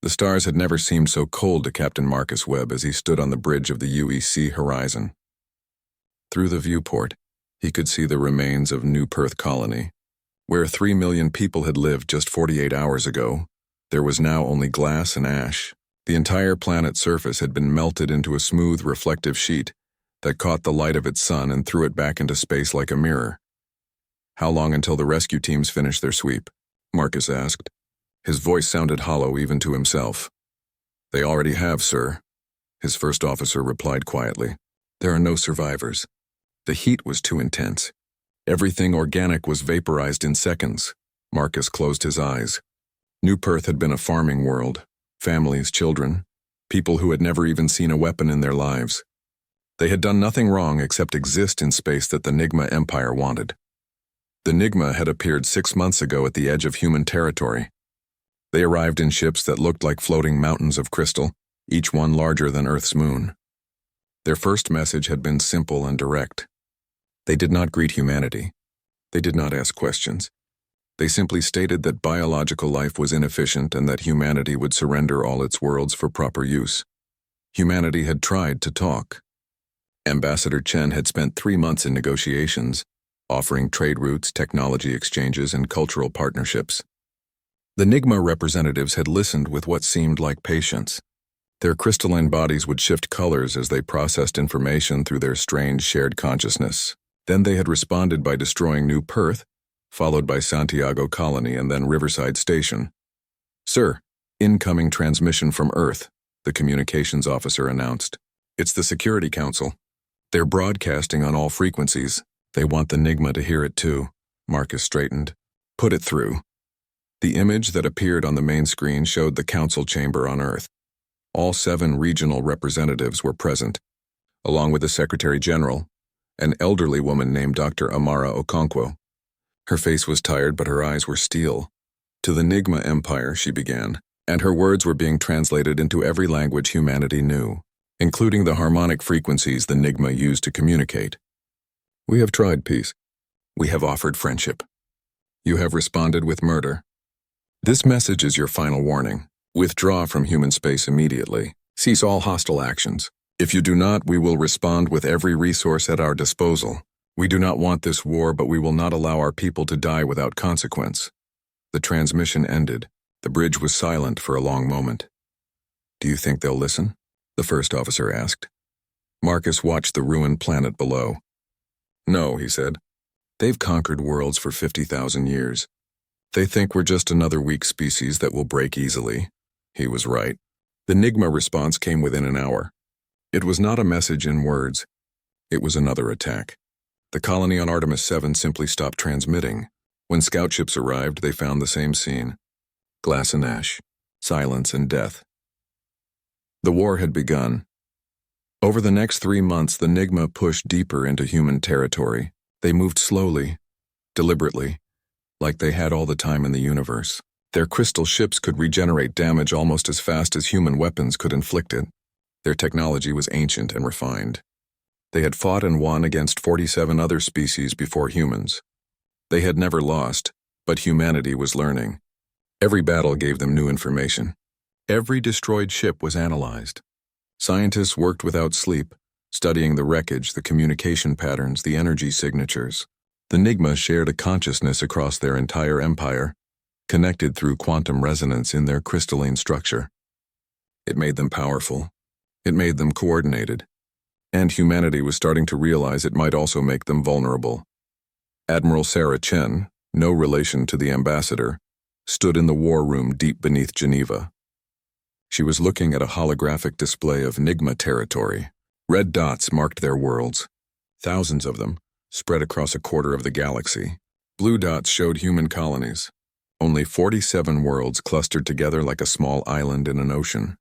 The stars had never seemed so cold to Captain Marcus Webb as he stood on the bridge of the UEC horizon. Through the viewport, he could see the remains of New Perth colony. Where 3 million people had lived just 48 hours ago, there was now only glass and ash. The entire planet's surface had been melted into a smooth, reflective sheet that caught the light of its sun and threw it back into space like a mirror. "How long until the rescue teams finish their sweep?" Marcus asked. His voice sounded hollow even to himself. "They already have, sir," his first officer replied quietly. "There are no survivors. The heat was too intense. Everything organic was vaporized in seconds." Marcus closed his eyes. New Perth had been a farming world. Families, children, people who had never even seen a weapon in their lives. They had done nothing wrong except exist in space that the NIGMA Empire wanted. The NIGMA had appeared 6 months ago at the edge of human territory. They arrived in ships that looked like floating mountains of crystal, each one larger than Earth's moon. Their first message had been simple and direct. They did not greet humanity. They did not ask questions. They simply stated that biological life was inefficient and that humanity would surrender all its worlds for proper use. Humanity had tried to talk. Ambassador Chen had spent 3 months in negotiations, offering trade routes, technology exchanges, and cultural partnerships. The NIGMA representatives had listened with what seemed like patience. Their crystalline bodies would shift colors as they processed information through their strange shared consciousness. Then they had responded by destroying New Perth, followed by Santiago Colony and then Riverside Station. "Sir, incoming transmission from Earth," the communications officer announced. "It's the Security Council. They're broadcasting on all frequencies. They want the NIGMA to hear it too." Marcus straightened. "Put it through." The image that appeared on the main screen showed the council chamber on Earth. All 7 regional representatives were present, along with the Secretary General, an elderly woman named Dr. Amara Okonkwo. Her face was tired, but her eyes were steel. "To the NIGMA Empire," she began, and her words were being translated into every language humanity knew, including the harmonic frequencies the NIGMA used to communicate. "We have tried peace. We have offered friendship. You have responded with murder. This message is your final warning. Withdraw from human space immediately. Cease all hostile actions. If you do not, we will respond with every resource at our disposal. We do not want this war, but we will not allow our people to die without consequence." The transmission ended. The bridge was silent for a long moment. "Do you think they'll listen?" the first officer asked. Marcus watched the ruined planet below. "No," he said. "They've conquered worlds for 50,000 years. They think we're just another weak species that will break easily." He was right. The NIGMA response came within an hour. It was not a message in words. It was another attack. The colony on Artemis 7 simply stopped transmitting. When scout ships arrived, they found the same scene. Glass and ash, silence and death. The war had begun. Over the next 3 months, the NIGMA pushed deeper into human territory. They moved slowly, deliberately, like they had all the time in the universe. Their crystal ships could regenerate damage almost as fast as human weapons could inflict it. Their technology was ancient and refined. They had fought and won against 47 other species before humans. They had never lost, but humanity was learning. Every battle gave them new information. Every destroyed ship was analyzed. Scientists worked without sleep, studying the wreckage, the communication patterns, the energy signatures. The NIGMA shared a consciousness across their entire empire, connected through quantum resonance in their crystalline structure. It made them powerful. It made them coordinated. And humanity was starting to realize it might also make them vulnerable. Admiral Sarah Chen, no relation to the ambassador, stood in the war room deep beneath Geneva. She was looking at a holographic display of NIGMA territory. Red dots marked their worlds, thousands of them, spread across a quarter of the galaxy. Blue dots showed human colonies. Only 47 worlds clustered together like a small island in an ocean.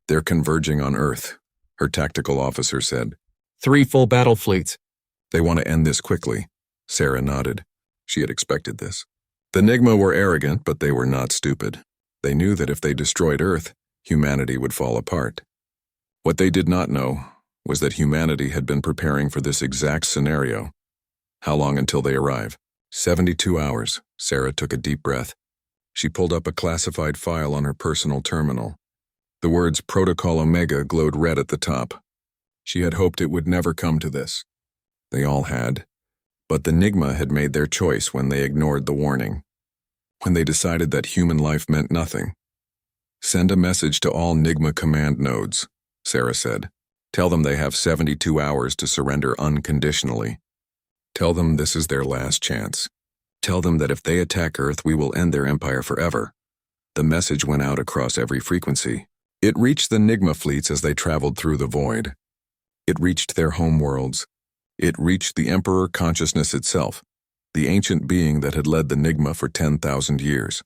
"They're converging on Earth," her tactical officer said. 3 full battle fleets. "They want to end this quickly." Sarah nodded. She had expected this. The NIGMA were arrogant, but they were not stupid. They knew that if they destroyed Earth, humanity would fall apart. What they did not know was that humanity had been preparing for this exact scenario. How long until they arrive? 72 hours. Sarah took a deep breath. She pulled up a classified file on her personal terminal. The words Protocol Omega glowed red at the top. She had hoped it would never come to this. They all had. But the NIGMA had made their choice when they ignored the warning. When they decided that human life meant nothing. Send a message to all NIGMA command nodes, Sarah said. Tell them they have 72 hours to surrender unconditionally. Tell them this is their last chance. Tell them that if they attack Earth, we will end their empire forever. The message went out across every frequency. It reached the NIGMA fleets as they traveled through the void. It reached their homeworlds. It reached the Emperor consciousness itself, the ancient being that had led the NIGMA for 10,000 years.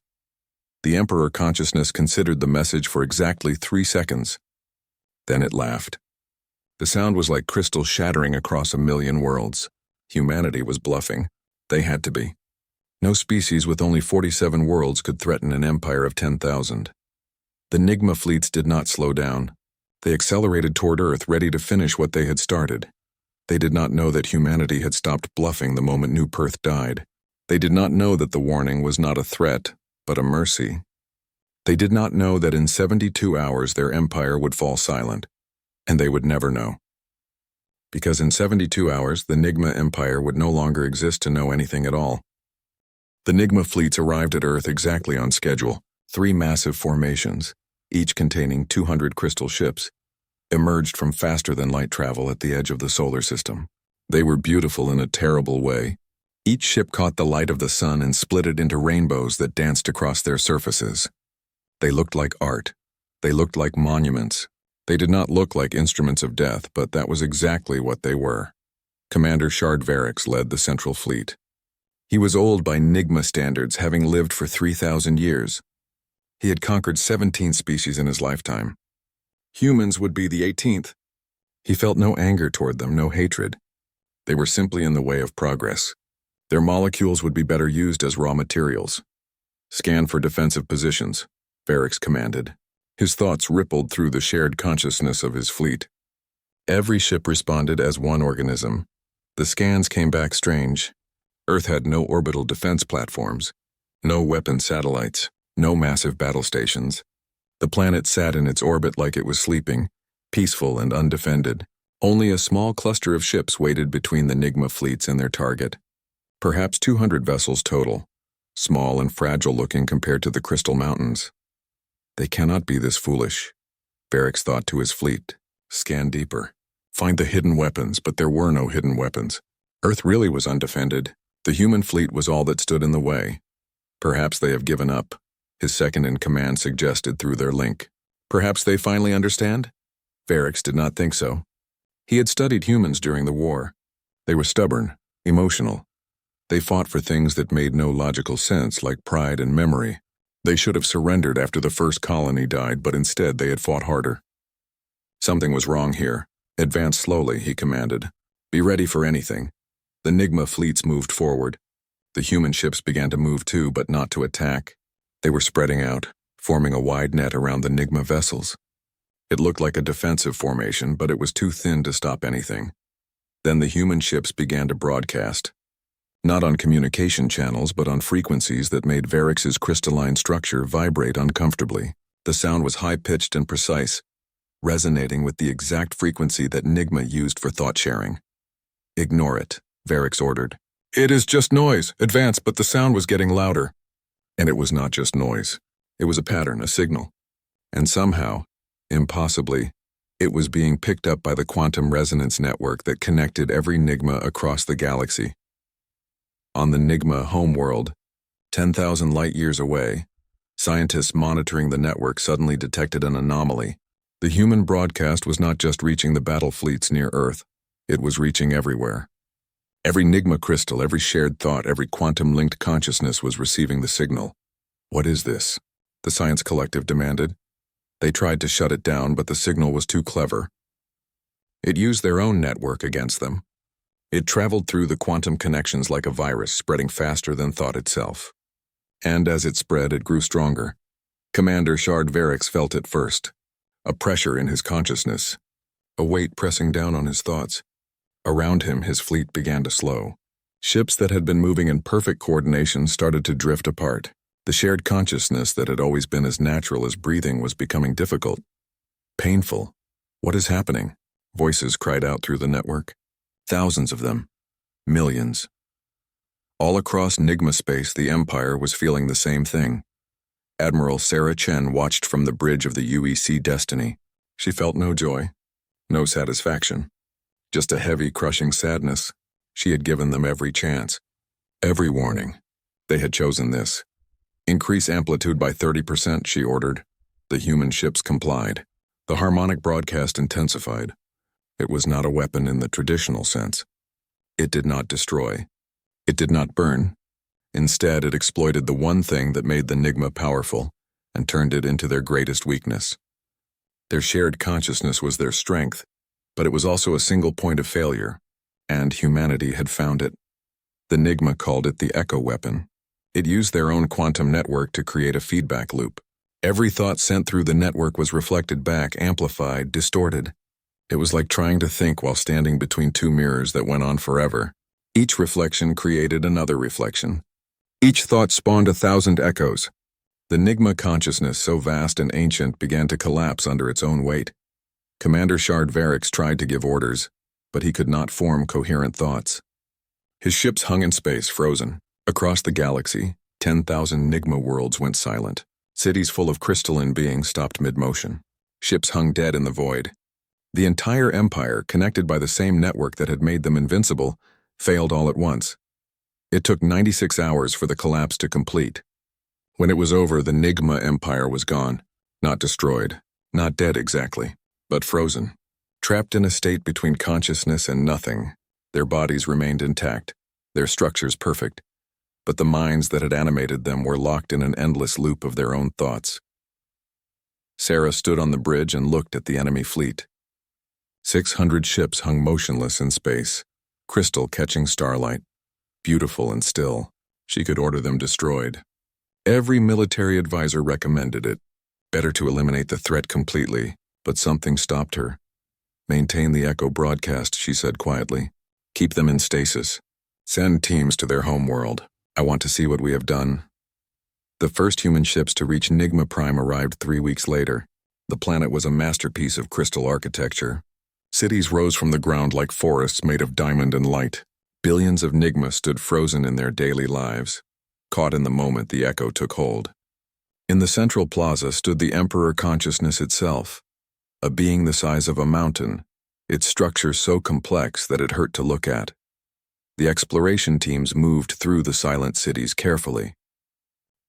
The Emperor consciousness considered the message for exactly 3 seconds. Then it laughed. The sound was like crystal shattering across a million worlds. Humanity was bluffing. They had to be. No species with only 47 worlds could threaten an empire of 10,000. The NIGMA fleets did not slow down. They accelerated toward Earth, ready to finish what they had started. They did not know that humanity had stopped bluffing the moment New Perth died. They did not know that the warning was not a threat, but a mercy. They did not know that in 72 hours their empire would fall silent, and they would never know. Because in 72 hours, the NIGMA empire would no longer exist to know anything at all. The NIGMA fleets arrived at Earth exactly on schedule, 3 massive formations, each containing 200 crystal ships, emerged from faster-than-light travel at the edge of the solar system. They were beautiful in a terrible way. Each ship caught the light of the sun and split it into rainbows that danced across their surfaces. They looked like art. They looked like monuments. They did not look like instruments of death, but that was exactly what they were. Commander Shard Varix led the Central Fleet. He was old by NIGMA standards, having lived for 3,000 years. He had conquered 17 species in his lifetime. Humans would be the 18th. He felt no anger toward them, no hatred. They were simply in the way of progress. Their molecules would be better used as raw materials. Scan for defensive positions, Varix commanded. His thoughts rippled through the shared consciousness of his fleet. Every ship responded as one organism. The scans came back strange. Earth had no orbital defense platforms, no weapon satellites, no massive battle stations. The planet sat in its orbit like it was sleeping, peaceful and undefended. Only a small cluster of ships waited between the NIGMA fleets and their target. Perhaps 200 vessels total, small and fragile-looking compared to the Crystal Mountains. They cannot be this foolish, Varix thought to his fleet. Scan deeper. Find the hidden weapons, but there were no hidden weapons. Earth really was undefended. The human fleet was all that stood in the way. Perhaps they have given up, his second-in-command suggested through their link. Perhaps they finally understand? Varix did not think so. He had studied humans during the war. They were stubborn, emotional. They fought for things that made no logical sense, like pride and memory. They should have surrendered after the first colony died, but instead they had fought harder. Something was wrong here. Advance slowly, he commanded. Be ready for anything. The NIGMA fleets moved forward. The human ships began to move too, but not to attack. They were spreading out, forming a wide net around the NIGMA vessels. It looked like a defensive formation, but it was too thin to stop anything. Then the human ships began to broadcast. Not on communication channels, but on frequencies that made Varix's crystalline structure vibrate uncomfortably. The sound was high-pitched and precise, resonating with the exact frequency that NIGMA used for thought-sharing. Ignore it, Varix ordered. It is just noise. Advance, but the sound was getting louder. And it was not just noise. It was a pattern, a signal. And somehow, impossibly, it was being picked up by the quantum resonance network that connected every NIGMA across the galaxy. On the NIGMA homeworld, 10,000 light-years away, scientists monitoring the network suddenly detected an anomaly. The human broadcast was not just reaching the battle fleets near Earth, it was reaching everywhere. Every NIGMA crystal, every shared thought, every quantum-linked consciousness was receiving the signal. What is this? The science collective demanded. They tried to shut it down, but the signal was too clever. It used their own network against them. It traveled through the quantum connections like a virus, spreading faster than thought itself. And as it spread, it grew stronger. Commander Shard Varix felt it first. A pressure in his consciousness. A weight pressing down on his thoughts. Around him, his fleet began to slow. Ships that had been moving in perfect coordination started to drift apart. The shared consciousness that had always been as natural as breathing was becoming difficult. Painful. What is happening? Voices cried out through the network. Thousands of them. Millions. All across NIGMA space, the Empire was feeling the same thing. Admiral Sarah Chen watched from the bridge of the UEC Destiny. She felt no joy, no satisfaction, just a heavy, crushing sadness. She had given them every chance, every warning. They had chosen this. Increase amplitude by 30%, she ordered. The human ships complied. The harmonic broadcast intensified. It was not a weapon in the traditional sense. It did not destroy. It did not burn. Instead, it exploited the one thing that made the NIGMA powerful and turned it into their greatest weakness. Their shared consciousness was their strength, but it was also a single point of failure, and humanity had found it. The NIGMA called it the echo weapon. It used their own quantum network to create a feedback loop. Every thought sent through the network was reflected back, amplified, distorted. It was like trying to think while standing between two mirrors that went on forever. Each reflection created another reflection. Each thought spawned 1,000 echoes. The NIGMA consciousness, so vast and ancient, began to collapse under its own weight. Commander Shard Varix tried to give orders, but he could not form coherent thoughts. His ships hung in space, frozen. Across the galaxy, 10,000 NIGMA worlds went silent. Cities full of crystalline beings stopped mid-motion. Ships hung dead in the void. The entire Empire, connected by the same network that had made them invincible, failed all at once. It took 96 hours for the collapse to complete. When it was over, the NIGMA Empire was gone. Not destroyed, not dead exactly, but frozen. Trapped in a state between consciousness and nothing, their bodies remained intact, their structures perfect, but the minds that had animated them were locked in an endless loop of their own thoughts. Sarah stood on the bridge and looked at the enemy fleet. 600 ships hung motionless in space, crystal catching starlight, beautiful and still. She could order them destroyed. Every military advisor recommended it. Better to eliminate the threat completely, but something stopped her. Maintain the echo broadcast, she said quietly. Keep them in stasis. Send teams to their home world. I want to see what we have done. The first human ships to reach NIGMA Prime arrived 3 weeks later. The planet was a masterpiece of crystal architecture. Cities rose from the ground like forests made of diamond and light. Billions of NIGMA stood frozen in their daily lives. Caught in the moment, the echo took hold. In the central plaza stood the Emperor Consciousness itself, a being the size of a mountain, its structure so complex that it hurt to look at. The exploration teams moved through the silent cities carefully.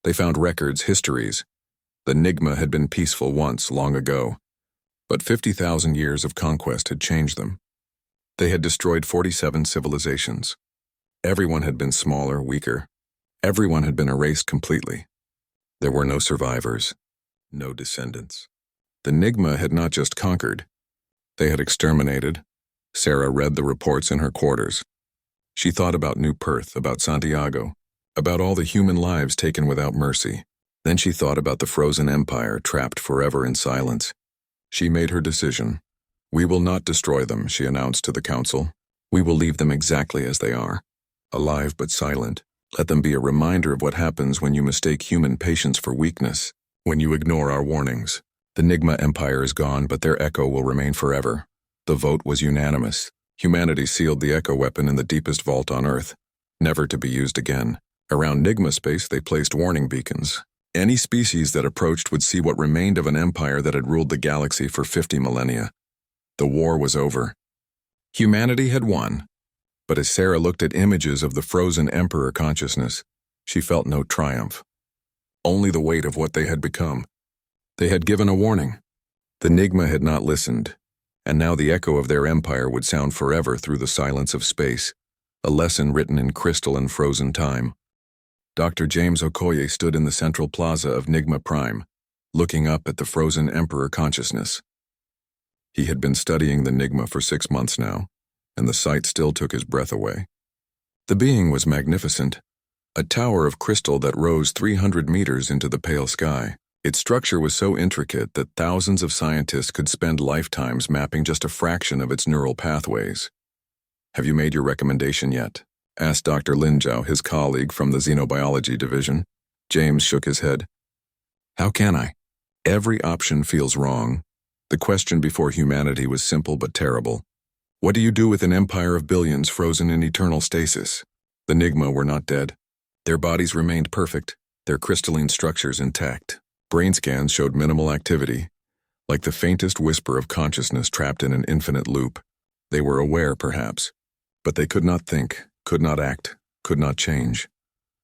They found records, histories. The NIGMA had been peaceful once, long ago, but 50,000 years of conquest had changed them. They had destroyed 47 civilizations. Everyone had been smaller, weaker. Everyone had been erased completely. There were no survivors, no descendants. The NIGMA had not just conquered. They had exterminated. Sarah read the reports in her quarters. She thought about New Perth, about Santiago, about all the human lives taken without mercy. Then she thought about the frozen empire trapped forever in silence. She made her decision. We will not destroy them, she announced to the council. We will leave them exactly as they are, alive but silent. Let them be a reminder of what happens when you mistake human patience for weakness, when you ignore our warnings. The NIGMA Empire is gone, but their echo will remain forever. The vote was unanimous. Humanity sealed the echo weapon in the deepest vault on Earth, never to be used again. Around NIGMA space, they placed warning beacons. Any species that approached would see what remained of an empire that had ruled the galaxy for 50 millennia. The war was over. Humanity had won. But as Sarah looked at images of the frozen Emperor Consciousness, she felt no triumph. Only the weight of what they had become. They had given a warning. The NIGMA had not listened, and now the echo of their empire would sound forever through the silence of space, a lesson written in crystal and frozen time. Dr. James Okoye stood in the central plaza of NIGMA Prime, looking up at the frozen Emperor Consciousness. He had been studying the NIGMA for 6 months now, and the sight still took his breath away. The being was magnificent, a tower of crystal that rose 300 meters into the pale sky. Its structure was so intricate that thousands of scientists could spend lifetimes mapping just a fraction of its neural pathways. Have you made your recommendation yet? Asked Dr. Lin Zhao, his colleague from the Xenobiology Division. James shook his head. How can I? Every option feels wrong. The question before humanity was simple but terrible. What do you do with an empire of billions frozen in eternal stasis? The NIGMA were not dead. Their bodies remained perfect, their crystalline structures intact. Brain scans showed minimal activity, like the faintest whisper of consciousness trapped in an infinite loop. They were aware, perhaps, but they could not think, could not act, could not change.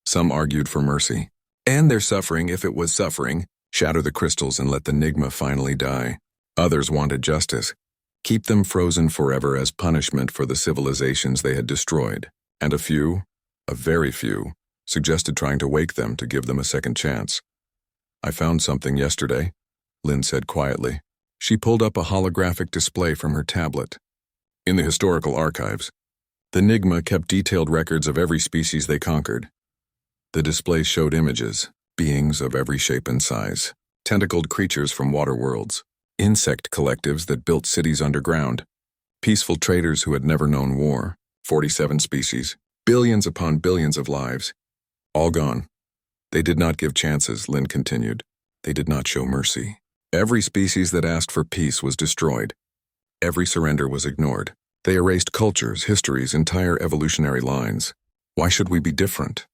Some argued for mercy. And their suffering, if it was suffering, shatter the crystals and let the NIGMA finally die. Others wanted justice. Keep them frozen forever as punishment for the civilizations they had destroyed. And a few, a very few, suggested trying to wake them to give them a second chance. I found something yesterday, Lynn said quietly. She pulled up a holographic display from her tablet. In the historical archives, the NIGMA kept detailed records of every species they conquered. The display showed images, beings of every shape and size, tentacled creatures from water worlds, insect collectives that built cities underground, peaceful traders who had never known war, 47 species, billions upon billions of lives, all gone. They did not give chances, Lynn continued. They did not show mercy. Every species that asked for peace was destroyed. Every surrender was ignored. They erased cultures, histories, entire evolutionary lines. Why should we be different?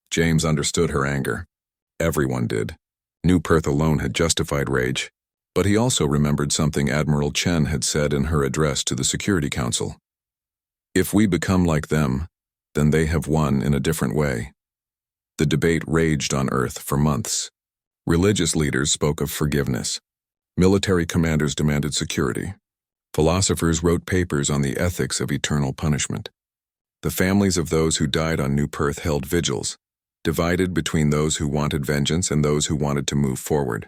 James understood her anger. Everyone did. New Perth alone had justified rage. But he also remembered something Admiral Chen had said in her address to the Security Council. If we become like them, then they have won in a different way. The debate raged on Earth for months. Religious leaders spoke of forgiveness. Military commanders demanded security. Philosophers wrote papers on the ethics of eternal punishment. The families of those who died on New Perth held vigils, divided between those who wanted vengeance and those who wanted to move forward.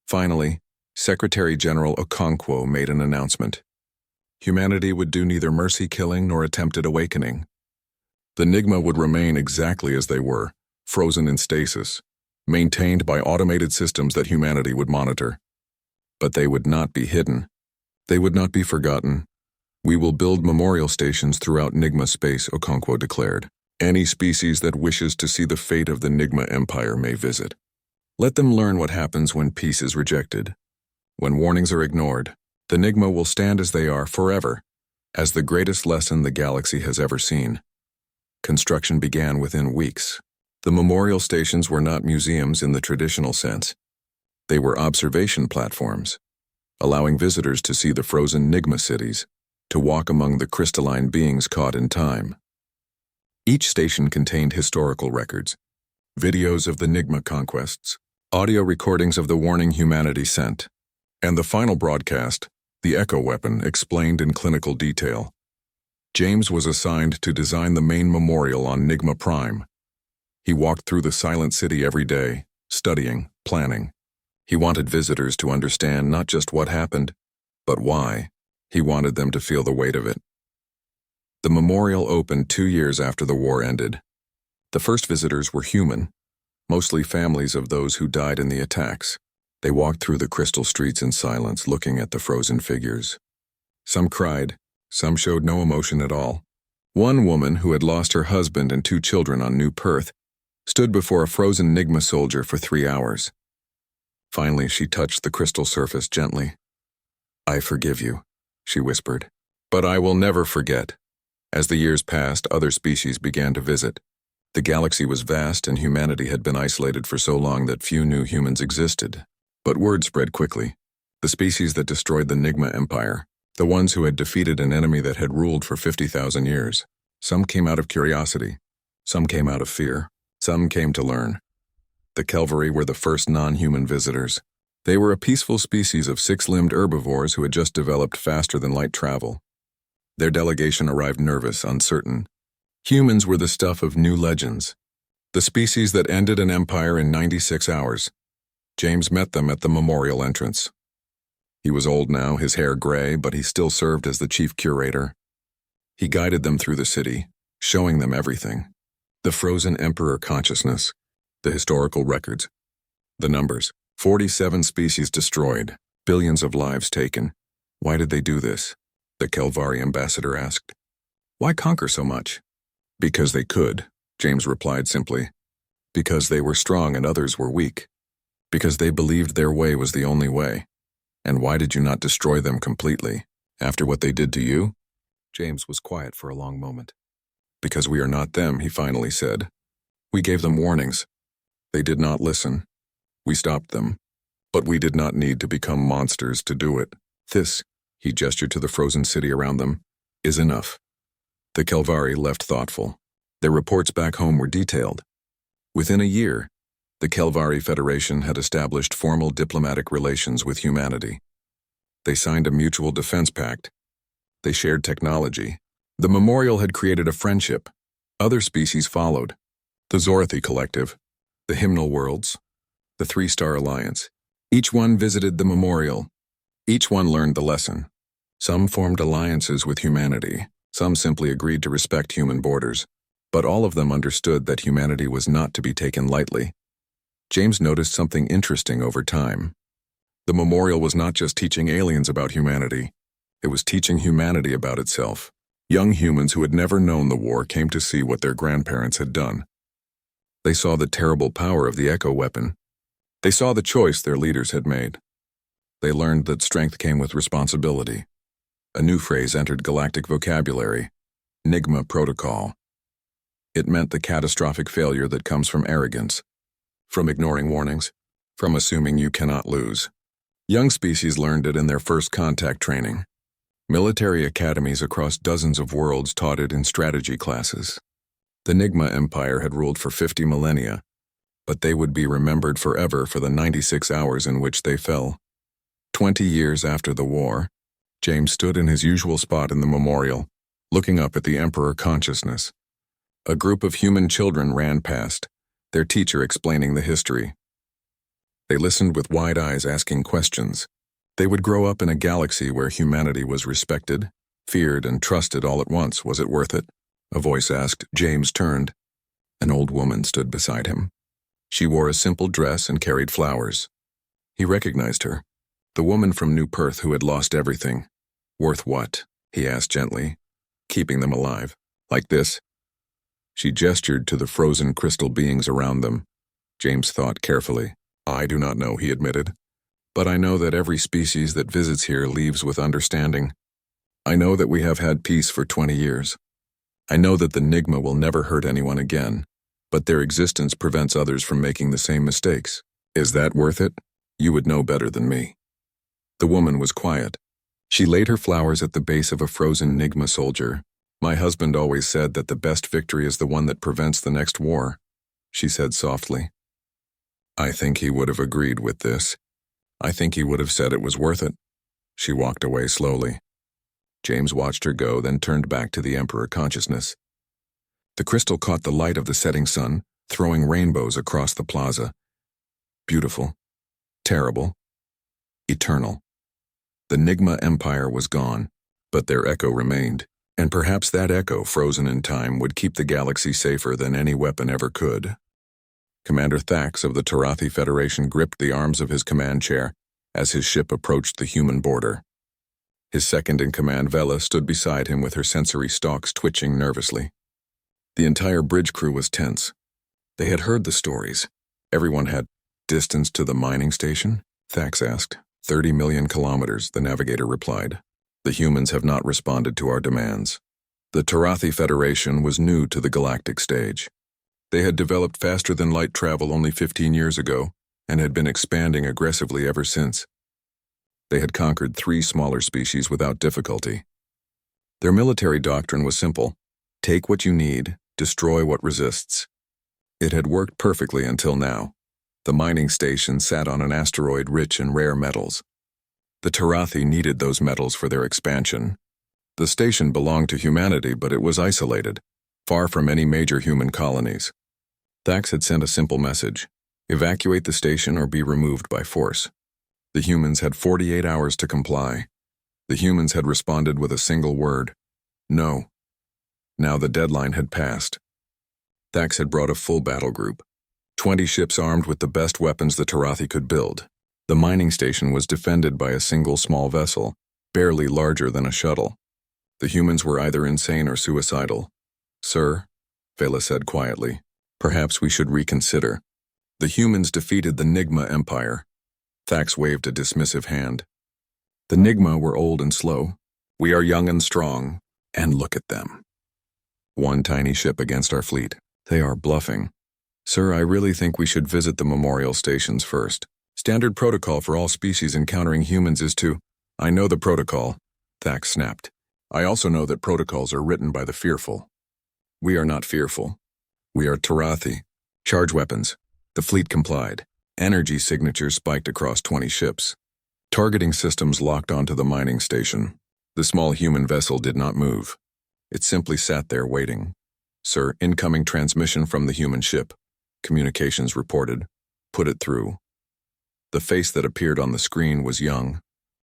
Finally, Secretary General Okonkwo made an announcement. Humanity would do neither mercy-killing nor attempted awakening. The NIGMA would remain exactly as they were, frozen in stasis, maintained by automated systems that humanity would monitor. But they would not be hidden. They would not be forgotten. We will build memorial stations throughout NIGMA space, Okonkwo declared. Any species that wishes to see the fate of the NIGMA Empire may visit. Let them learn what happens when peace is rejected. When warnings are ignored, the NIGMA will stand as they are forever, as the greatest lesson the galaxy has ever seen. Construction began within weeks. The memorial stations were not museums in the traditional sense. They were observation platforms, allowing visitors to see the frozen NIGMA cities, to walk among the crystalline beings caught in time. Each station contained historical records, videos of the NIGMA conquests, audio recordings of the warning humanity sent, and the final broadcast, the Echo Weapon, explained in clinical detail. James was assigned to design the main memorial on NIGMA Prime. He walked through the silent city every day, studying, planning. He wanted visitors to understand not just what happened, but why. He wanted them to feel the weight of it. The memorial opened 2 years after the war ended. The first visitors were human, mostly families of those who died in the attacks. They walked through the crystal streets in silence, looking at the frozen figures. Some cried, some showed no emotion at all. One woman, who had lost her husband and 2 children on New Perth, stood before a frozen NIGMA soldier for 3 hours. Finally, she touched the crystal surface gently. "I forgive you," she whispered. "But I will never forget." As the years passed, other species began to visit. The galaxy was vast and humanity had been isolated for so long that few knew humans existed. But word spread quickly. The species that destroyed the NIGMA Empire, the ones who had defeated an enemy that had ruled for 50,000 years. Some came out of curiosity. Some came out of fear. Some came to learn. The Kelvary were the first non-human visitors. They were a peaceful species of 6-limbed herbivores who had just developed faster than light travel. Their delegation arrived nervous, uncertain. Humans were the stuff of new legends. The species that ended an empire in 96 hours. James met them at the memorial entrance. He was old now, his hair gray, but he still served as the chief curator. He guided them through the city, showing them everything. The frozen emperor consciousness, the historical records, the numbers. 47 species destroyed, billions of lives taken. Why did they do this? The Kelvari ambassador asked. Why conquer so much? Because they could, James replied simply. Because they were strong and others were weak. Because they believed their way was the only way. And why did you not destroy them completely, after what they did to you? James was quiet for a long moment. Because we are not them, he finally said. We gave them warnings. They did not listen. We stopped them. But we did not need to become monsters to do it. This, he gestured to the frozen city around them, is enough. The Kelvari left thoughtful. Their reports back home were detailed. Within a year, the Kelvari Federation had established formal diplomatic relations with humanity. They signed a mutual defense pact. They shared technology. The memorial had created a friendship. Other species followed. The Zorathi Collective, the Hymnal Worlds, the Three-Star Alliance. Each one visited the memorial. Each one learned the lesson. Some formed alliances with humanity. Some simply agreed to respect human borders. But all of them understood that humanity was not to be taken lightly. James noticed something interesting over time. The memorial was not just teaching aliens about humanity. It was teaching humanity about itself. Young humans who had never known the war came to see what their grandparents had done. They saw the terrible power of the echo weapon. They saw the choice their leaders had made. They learned that strength came with responsibility. A new phrase entered galactic vocabulary: NIGMA protocol. It meant the catastrophic failure that comes from arrogance, from ignoring warnings, from assuming you cannot lose. Young species learned it in their first contact training. Military academies across dozens of worlds taught it in strategy classes. The NIGMA Empire had ruled for 50 millennia, but they would be remembered forever for the 96 hours in which they fell. 20 years after the war, James stood in his usual spot in the memorial, looking up at the Emperor consciousness. A group of human children ran past, their teacher explaining the history. They listened with wide eyes, asking questions. They would grow up in a galaxy where humanity was respected, feared, and trusted all at once. Was it worth it? A voice asked. James turned. An old woman stood beside him. She wore a simple dress and carried flowers. He recognized her, the woman from New Perth who had lost everything. Worth what? He asked gently. Keeping them alive. Like this? She gestured to the frozen crystal beings around them. James thought carefully. I do not know, he admitted. But I know that every species that visits here leaves with understanding. I know that we have had peace for 20 years. I know that the NIGMA will never hurt anyone again, but their existence prevents others from making the same mistakes. Is that worth it? You would know better than me. The woman was quiet. She laid her flowers at the base of a frozen NIGMA soldier. My husband always said that the best victory is the one that prevents the next war, she said softly. I think he would have agreed with this. I think he would have said it was worth it. She walked away slowly. James watched her go, then turned back to the Emperor consciousness. The crystal caught the light of the setting sun, throwing rainbows across the plaza. Beautiful. Terrible. Eternal. The NIGMA Empire was gone, but their echo remained, and perhaps that echo, frozen in time, would keep the galaxy safer than any weapon ever could. Commander Thax of the Tarathi Federation gripped the arms of his command chair as his ship approached the human border. His second-in-command Vela stood beside him with her sensory stalks twitching nervously. The entire bridge crew was tense. They had heard the stories. Everyone had distance to the mining station? Thax asked. 30 million kilometers, the navigator replied. The humans have not responded to our demands. The Tarathi Federation was new to the galactic stage. They had developed faster-than-light travel only 15 years ago and had been expanding aggressively ever since. They had conquered 3 smaller species without difficulty. Their military doctrine was simple: take what you need, destroy what resists. It had worked perfectly until now. The mining station sat on an asteroid rich in rare metals. The Tarathi needed those metals for their expansion. The station belonged to humanity, but it was isolated, far from any major human colonies. Thax had sent a simple message: evacuate the station or be removed by force. The humans had 48 hours to comply. The humans had responded with a single word: no. Now the deadline had passed. Thax had brought a full battle group, 20 ships armed with the best weapons the Tarathi could build. The mining station was defended by a single small vessel, barely larger than a shuttle. The humans were either insane or suicidal. Sir, Vela said quietly, Perhaps we should reconsider. The humans defeated the NIGMA Empire. Thax waved a dismissive hand. The NIGMA were old and slow. We are young and strong, and look at them. One tiny ship against our fleet. They are bluffing. Sir, I really think we should visit the memorial stations first. Standard protocol for all species encountering humans is to— I know the protocol, Thax snapped. I also know that protocols are written by the fearful. We are not fearful. We are Tarathi. Charge weapons. The fleet complied. Energy signatures spiked across 20 ships. Targeting systems locked onto the mining station. The small human vessel did not move. It simply sat there waiting. Sir, incoming transmission from the human ship. Communications reported. Put it through. The face that appeared on the screen was young,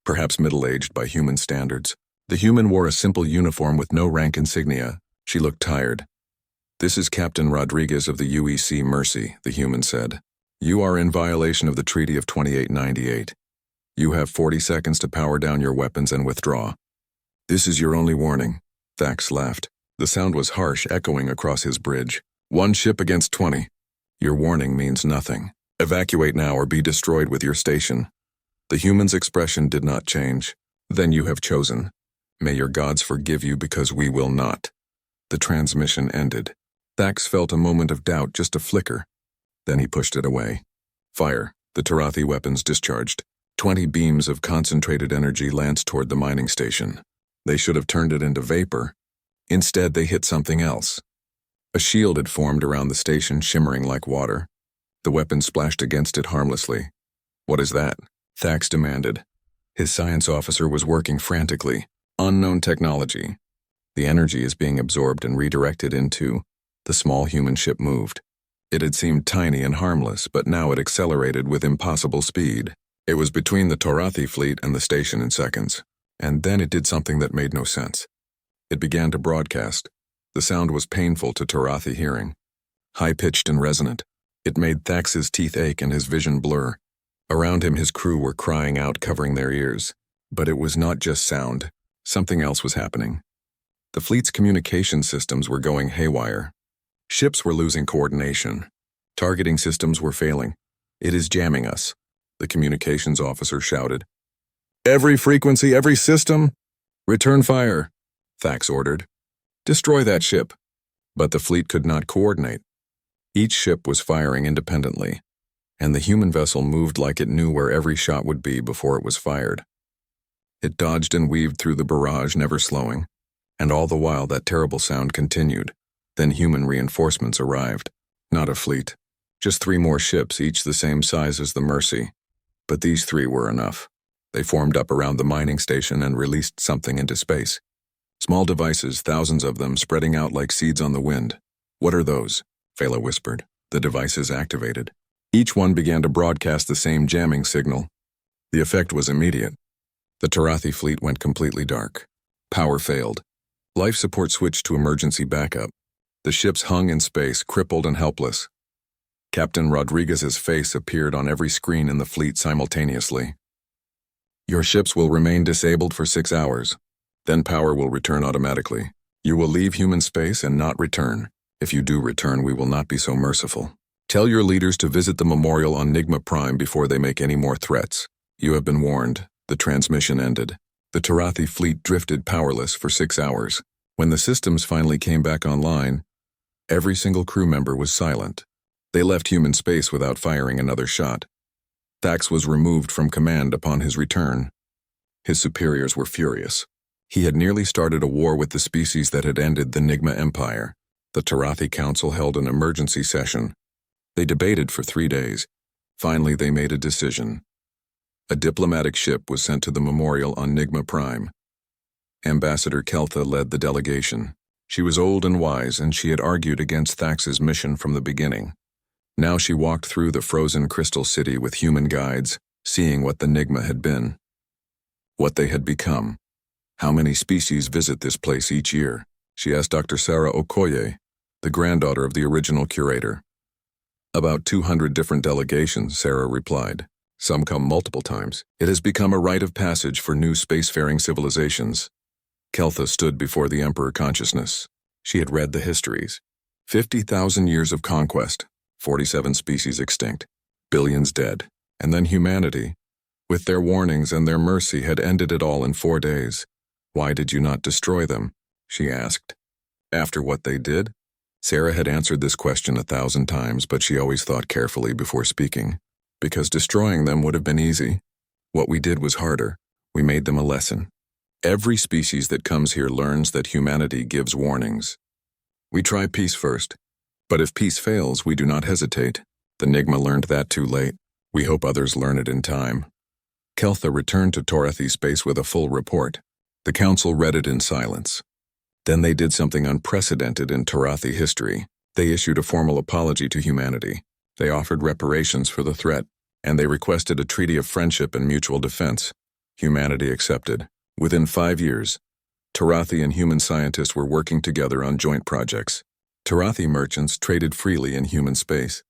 perhaps middle-aged by human standards. The human wore a simple uniform with no rank insignia. She looked tired. This is Captain Rodriguez of the UEC Mercy, the human said. You are in violation of the Treaty of 2898. You have 40 seconds to power down your weapons and withdraw. This is your only warning. Thax laughed. The sound was harsh, echoing across his bridge. 1 ship against 20. Your warning means nothing. Evacuate now or be destroyed with your station. The human's expression did not change. Then you have chosen. May your gods forgive you because we will not. The transmission ended. Thax felt a moment of doubt, just a flicker. Then he pushed it away. Fire. The Tarathi weapons discharged. 20 beams of concentrated energy lanced toward the mining station. They should have turned it into vapor. Instead, they hit something else. A shield had formed around the station, shimmering like water. The weapon splashed against it harmlessly. What is that? Thax demanded. His science officer was working frantically. Unknown technology. The energy is being absorbed and redirected into— The small human ship moved. It had seemed tiny and harmless, but now it accelerated with impossible speed. It was between the Tarathi fleet and the station in seconds. And then it did something that made no sense. It began to broadcast. The sound was painful to Tarathi hearing. High-pitched and resonant. It made Thax's teeth ache and his vision blur. Around him his crew were crying out, covering their ears. But it was not just sound. Something else was happening. The fleet's communication systems were going haywire. Ships were losing coordination. Targeting systems were failing. It is jamming us, the communications officer shouted. Every frequency, every system! Return fire, Thax ordered. Destroy that ship. But the fleet could not coordinate. Each ship was firing independently, and the human vessel moved like it knew where every shot would be before it was fired. It dodged and weaved through the barrage, never slowing, and all the while that terrible sound continued. Then human reinforcements arrived. Not a fleet. Just 3 more ships, each the same size as the Mercy. But these 3 were enough. They formed up around the mining station and released something into space. Small devices, thousands of them, spreading out like seeds on the wind. What are those? Phala whispered. The devices activated. Each one began to broadcast the same jamming signal. The effect was immediate. The Tarathi fleet went completely dark. Power failed. Life support switched to emergency backup. The ships hung in space, crippled and helpless. Captain Rodriguez's face appeared on every screen in the fleet simultaneously. Your ships will remain disabled for 6 hours. Then power will return automatically. You will leave human space and not return. If you do return, we will not be so merciful. Tell your leaders to visit the memorial on NIGMA Prime before they make any more threats. You have been warned. The transmission ended. The Tarathi fleet drifted powerless for 6 hours. When the systems finally came back online, every single crew member was silent. They left human space without firing another shot. Thax was removed from command upon his return. His superiors were furious. He had nearly started a war with the species that had ended the NIGMA Empire. The Tarathi Council held an emergency session. They debated for 3 days. Finally, they made a decision. A diplomatic ship was sent to the memorial on NIGMA Prime. Ambassador Keltha led the delegation. She was old and wise, and she had argued against Thax's mission from the beginning. Now she walked through the frozen crystal city with human guides, seeing what the NIGMA had been. What they had become. How many species visit this place each year? She asked Dr. Sarah Okoye, the granddaughter of the original curator. About 200 different delegations, Sarah replied. Some come multiple times. It has become a rite of passage for new spacefaring civilizations. Keltha stood before the Emperor consciousness. She had read the histories. 50,000 years of conquest, 47 species extinct, billions dead, and then humanity, with their warnings and their mercy, had ended it all in 4 days. Why did you not destroy them? She asked. After what they did? Sarah had answered this question 1,000 times, but she always thought carefully before speaking. Because destroying them would have been easy. What we did was harder. We made them a lesson. Every species that comes here learns that humanity gives warnings. We try peace first, but if peace fails, we do not hesitate. The NIGMA learned that too late. We hope others learn it in time. Keltha returned to Torathi space with a full report. The council read it in silence. Then they did something unprecedented in Torathi history. They issued a formal apology to humanity. They offered reparations for the threat, and they requested a treaty of friendship and mutual defense. Humanity accepted. Within 5 years, Torathi and human scientists were working together on joint projects. Torathi merchants traded freely in human space.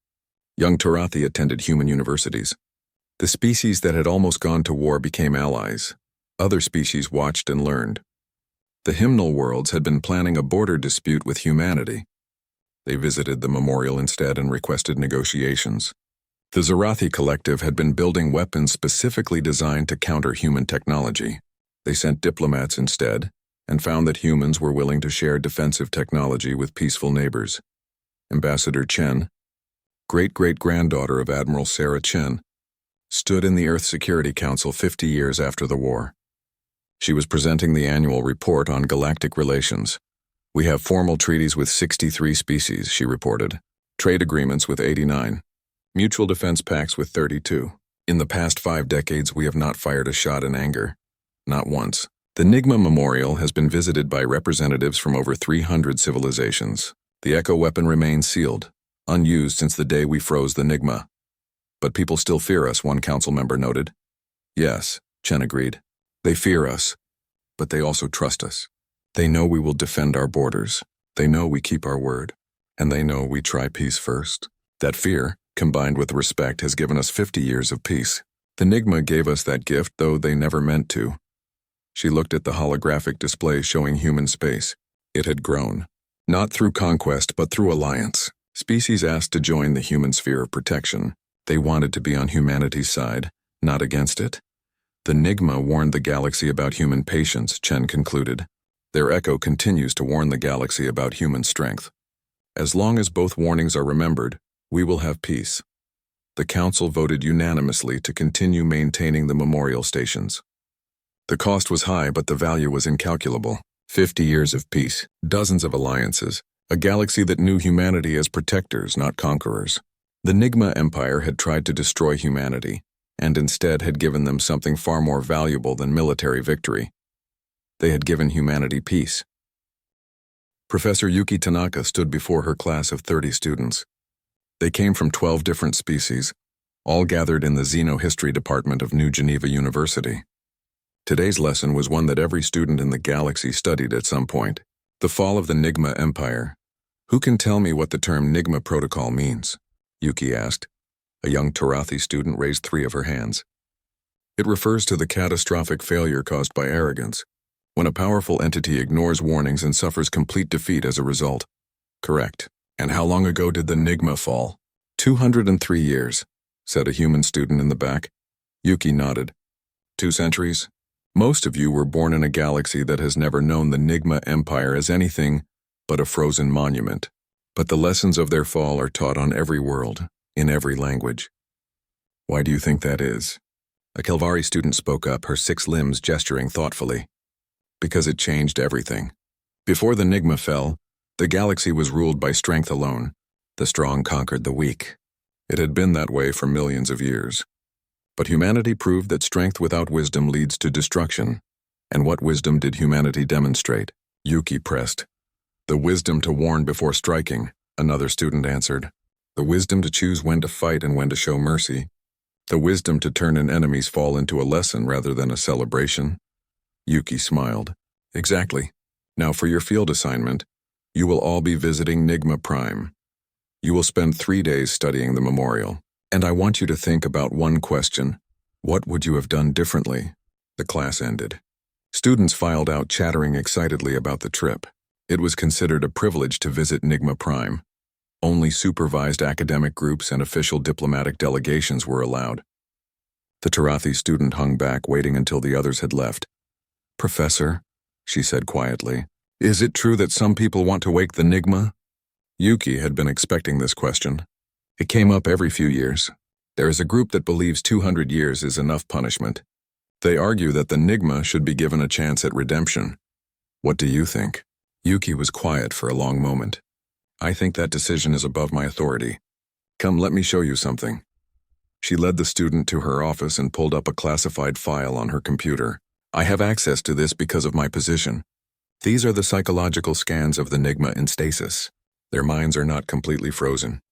Young Torathi attended human universities. The species that had almost gone to war became allies. Other species watched and learned. The hymnal worlds had been planning a border dispute with humanity. They visited the memorial instead and requested negotiations. The Zarathi Collective had been building weapons specifically designed to counter human technology. They sent diplomats instead, and found that humans were willing to share defensive technology with peaceful neighbors. Ambassador Chen, great-great-granddaughter of Admiral Sarah Chen, stood in the Earth Security Council 50 years after the war. She was presenting the annual report on galactic relations. We have formal treaties with 63 species, she reported. Trade agreements with 89. Mutual defense pacts with 32. In the past 5 decades, we have not fired a shot in anger. Not once. The NIGMA Memorial has been visited by representatives from over 300 civilizations. The echo weapon remains sealed, unused since the day we froze the NIGMA. But people still fear us, one council member noted. Yes, Chen agreed. They fear us, but they also trust us. They know we will defend our borders. They know we keep our word. And they know we try peace first. That fear, combined with respect, has given us 50 years of peace. The NIGMA gave us that gift, though they never meant to. She looked at the holographic display showing human space. It had grown. Not through conquest, but through alliance. Species asked to join the human sphere of protection. They wanted to be on humanity's side, not against it. The NIGMA warned the galaxy about human patience, Chen concluded. Their echo continues to warn the galaxy about human strength. As long as both warnings are remembered, we will have peace. The council voted unanimously to continue maintaining the memorial stations. The cost was high, but the value was incalculable. 50 years of peace, dozens of alliances, a galaxy that knew humanity as protectors, not conquerors. The NIGMA Empire had tried to destroy humanity, and instead had given them something far more valuable than military victory. They had given humanity peace. Professor Yuki Tanaka stood before her class of 30 students. They came from 12 different species, all gathered in the Xenohistory Department of New Geneva University. Today's lesson was one that every student in the galaxy studied at some point. The fall of the NIGMA Empire. Who can tell me what the term NIGMA Protocol means? Yuki asked. A young Torathi student raised 3 of her hands. It refers to the catastrophic failure caused by arrogance, when a powerful entity ignores warnings and suffers complete defeat as a result. Correct. And how long ago did the NIGMA fall? 203 years, said a human student in the back. Yuki nodded. 2 centuries? Most of you were born in a galaxy that has never known the NIGMA Empire as anything but a frozen monument. But the lessons of their fall are taught on every world, in every language. Why do you think that is? A Kelvari student spoke up, her 6 limbs gesturing thoughtfully. Because it changed everything. Before the NIGMA fell, the galaxy was ruled by strength alone. The strong conquered the weak. It had been that way for millions of years. But humanity proved that strength without wisdom leads to destruction. And what wisdom did humanity demonstrate? Yuki pressed. The wisdom to warn before striking, another student answered. The wisdom to choose when to fight and when to show mercy. The wisdom to turn an enemy's fall into a lesson rather than a celebration. Yuki smiled. Exactly. Now for your field assignment, you will all be visiting NIGMA Prime. You will spend 3 days studying the memorial. And I want you to think about one question. What would you have done differently? The class ended. Students filed out chattering excitedly about the trip. It was considered a privilege to visit NIGMA Prime. Only supervised academic groups and official diplomatic delegations were allowed. The Tarathi student hung back, waiting until the others had left. "Professor," she said quietly, "is it true that some people want to wake the NIGMA?" Yuki had been expecting this question. It came up every few years. There is a group that believes 200 years is enough punishment. They argue that the NIGMA should be given a chance at redemption. What do you think? Yuki was quiet for a long moment. I think that decision is above my authority. Come, let me show you something. She led the student to her office and pulled up a classified file on her computer. I have access to this because of my position. These are the psychological scans of the NIGMA in stasis. Their minds are not completely frozen.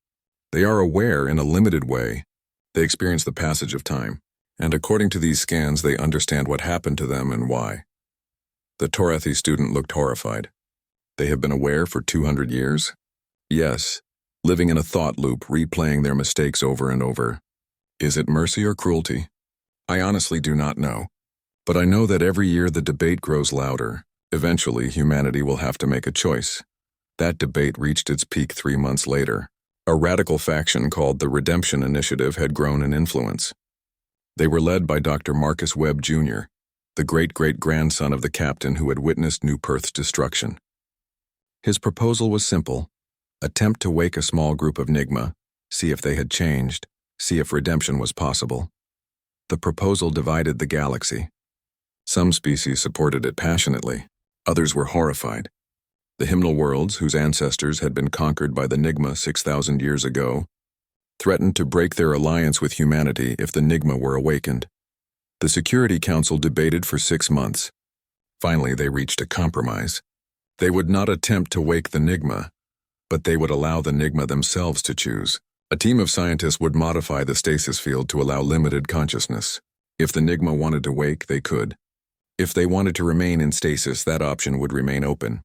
They are aware in a limited way. They experience the passage of time, and according to these scans, they understand what happened to them and why. The Tarathi student looked horrified. They have been aware for 200 years? Yes, living in a thought loop, replaying their mistakes over and over. Is it mercy or cruelty? I honestly do not know. But I know that every year the debate grows louder. Eventually, humanity will have to make a choice. That debate reached its peak 3 months later. A radical faction called the Redemption Initiative had grown in influence. They were led by Dr. Marcus Webb Jr., the great-great-grandson of the captain who had witnessed New Perth's destruction. His proposal was simple: attempt to wake a small group of NIGMA, see if they had changed, see if redemption was possible. The proposal divided the galaxy. Some species supported it passionately, others were horrified. The hymnal worlds, whose ancestors had been conquered by the NIGMA 6,000 years ago, threatened to break their alliance with humanity if the NIGMA were awakened. The Security Council debated for 6 months. Finally, they reached a compromise. They would not attempt to wake the NIGMA, but they would allow the NIGMA themselves to choose. A team of scientists would modify the stasis field to allow limited consciousness. If the NIGMA wanted to wake, they could. If they wanted to remain in stasis, that option would remain open.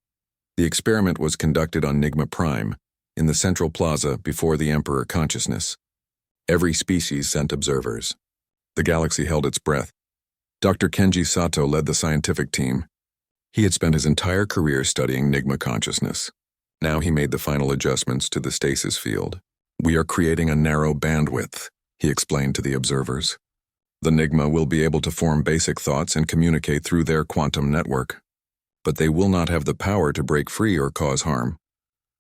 The experiment was conducted on NIGMA Prime, in the central plaza before the Emperor Consciousness. Every species sent observers. The galaxy held its breath. Dr. Kenji Sato led the scientific team. He had spent his entire career studying NIGMA consciousness. Now he made the final adjustments to the stasis field. We are creating a narrow bandwidth, he explained to the observers. The NIGMA will be able to form basic thoughts and communicate through their quantum network. But they will not have the power to break free or cause harm.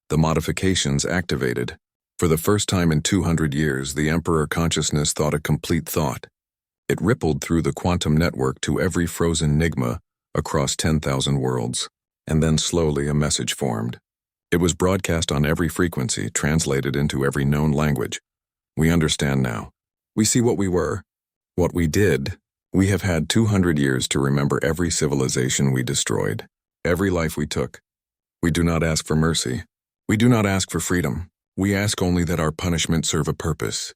The modifications activated. For the first time in 200 years, the Emperor Consciousness thought a complete thought. It rippled through the quantum network to every frozen NIGMA across 10,000 worlds, and then slowly a message formed. It was broadcast on every frequency, translated into every known language. We understand now. We see what we were, what we did. We have had 200 years to remember every civilization we destroyed, every life we took. We do not ask for mercy. We do not ask for freedom. We ask only that our punishment serve a purpose.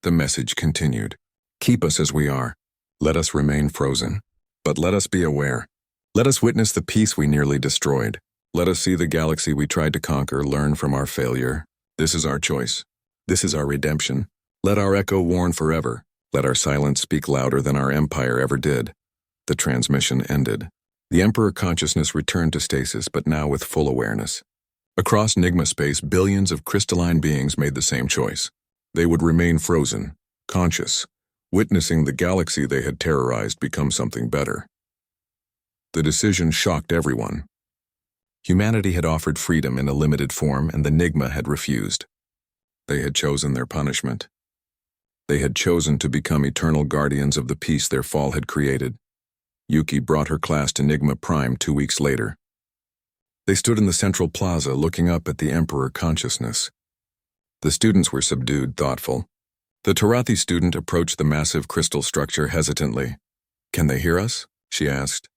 The message continued. Keep us as we are. Let us remain frozen. But let us be aware. Let us witness the peace we nearly destroyed. Let us see the galaxy we tried to conquer, learn from our failure. This is our choice. This is our redemption. Let our echo warn forever. Let our silence speak louder than our empire ever did. The transmission ended. The Emperor Consciousness returned to stasis, but now with full awareness. Across NIGMA space, billions of crystalline beings made the same choice. They would remain frozen, conscious, witnessing the galaxy they had terrorized become something better. The decision shocked everyone. Humanity had offered freedom in a limited form, and the NIGMA had refused. They had chosen their punishment. They had chosen to become eternal guardians of the peace their fall had created. Yuki brought her class to NIGMA Prime 2 weeks later. They stood in the central plaza looking up at the Emperor Consciousness. The students were subdued, thoughtful. The Tarathi student approached the massive crystal structure hesitantly. Can they hear us? She asked.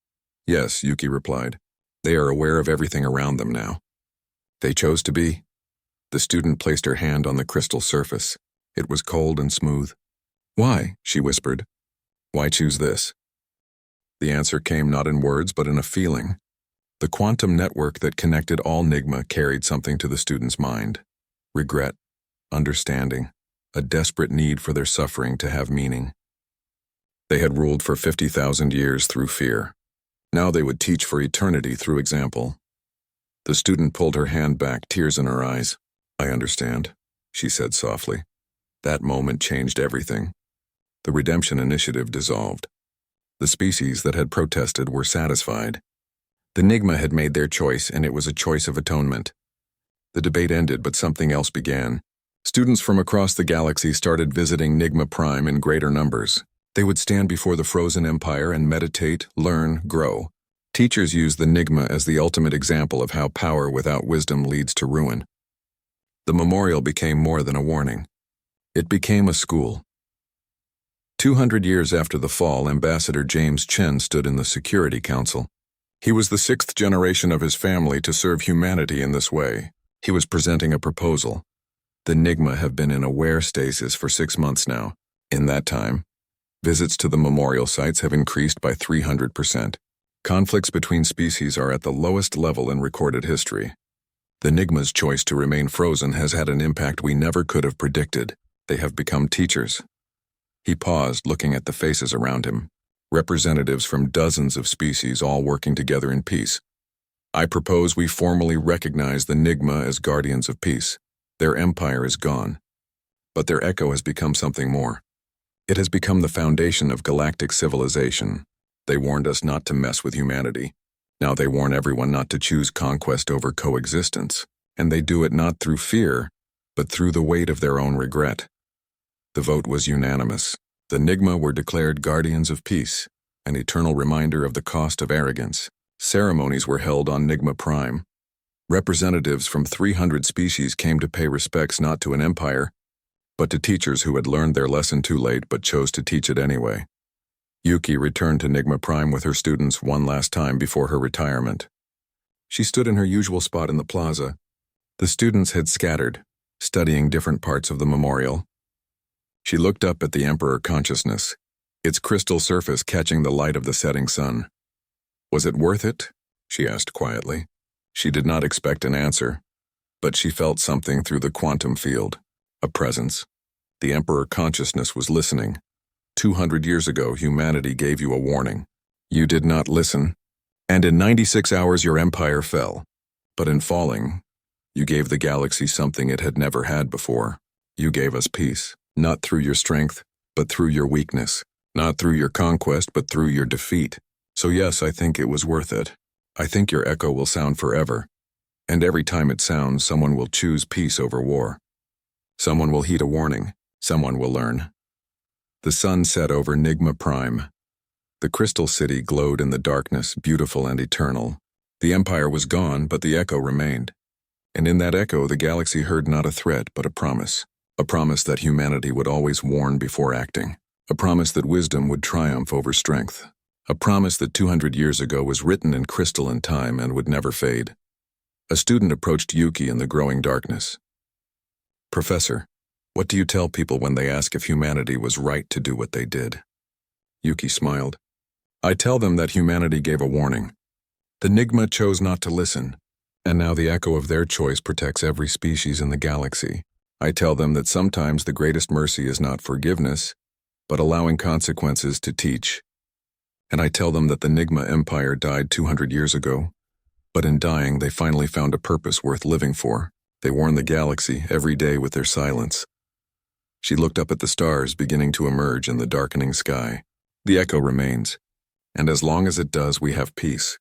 Yes, Yuki replied. They are aware of everything around them now. They chose to be. The student placed her hand on the crystal surface. It was cold and smooth. Why? She whispered. Why choose this? The answer came not in words but in a feeling. The quantum network that connected all NIGMA carried something to the student's mind. Regret, understanding, a desperate need for their suffering to have meaning. They had ruled for 50,000 years through fear. Now they would teach for eternity through example. The student pulled her hand back, tears in her eyes. I understand, she said softly. That moment changed everything. The redemption initiative dissolved. The species that had protested were satisfied. The NIGMA had made their choice, and it was a choice of atonement. The debate ended, but something else began. Students from across the galaxy started visiting NIGMA Prime in greater numbers. They would stand before the frozen empire and meditate, learn, grow. Teachers used the NIGMA as the ultimate example of how power without wisdom leads to ruin. The memorial became more than a warning. It became a school. 200 years after the fall, Ambassador James Chen stood in the Security Council. He was the 6th generation of his family to serve humanity in this way. He was presenting a proposal. The NIGMA have been in aware stasis for 6 months now. In that time, visits to the memorial sites have increased by 300%. Conflicts between species are at the lowest level in recorded history. The NIGMA's choice to remain frozen has had an impact we never could have predicted. They have become teachers. He paused, looking at the faces around him. Representatives from dozens of species all working together in peace. I propose we formally recognize the NIGMA as guardians of peace. Their empire is gone. But their echo has become something more. It has become the foundation of galactic civilization. They warned us not to mess with humanity. Now they warn everyone not to choose conquest over coexistence. And they do it not through fear, but through the weight of their own regret. The vote was unanimous. The NIGMA were declared guardians of peace, an eternal reminder of the cost of arrogance. Ceremonies were held on NIGMA Prime. Representatives from 300 species came to pay respects not to an empire, but to teachers who had learned their lesson too late but chose to teach it anyway. Yuki returned to NIGMA Prime with her students one last time before her retirement. She stood in her usual spot in the plaza. The students had scattered, studying different parts of the memorial. She looked up at the Emperor consciousness, its crystal surface catching the light of the setting sun. Was it worth it? She asked quietly. She did not expect an answer, but she felt something through the quantum field, a presence. The Emperor consciousness was listening. 200 years ago, humanity gave you a warning. You did not listen, and in 96 hours your empire fell. But in falling, you gave the galaxy something it had never had before. You gave us peace. Not through your strength, but through your weakness. Not through your conquest, but through your defeat. So yes, I think it was worth it. I think your echo will sound forever. And every time it sounds, someone will choose peace over war. Someone will heed a warning. Someone will learn. The sun set over NIGMA Prime. The crystal city glowed in the darkness, beautiful and eternal. The empire was gone, but the echo remained. And in that echo, the galaxy heard not a threat, but a promise. A promise that humanity would always warn before acting. A promise that wisdom would triumph over strength. A promise that 200 years ago was written in crystalline time and would never fade. A student approached Yuki in the growing darkness. Professor, what do you tell people when they ask if humanity was right to do what they did? Yuki smiled. I tell them that humanity gave a warning. The NIGMA chose not to listen, and now the echo of their choice protects every species in the galaxy. I tell them that sometimes the greatest mercy is not forgiveness, but allowing consequences to teach. And I tell them that the NIGMA Empire died 200 years ago, but in dying they finally found a purpose worth living for. They warn the galaxy every day with their silence. She looked up at the stars beginning to emerge in the darkening sky. The echo remains, and as long as it does, we have peace.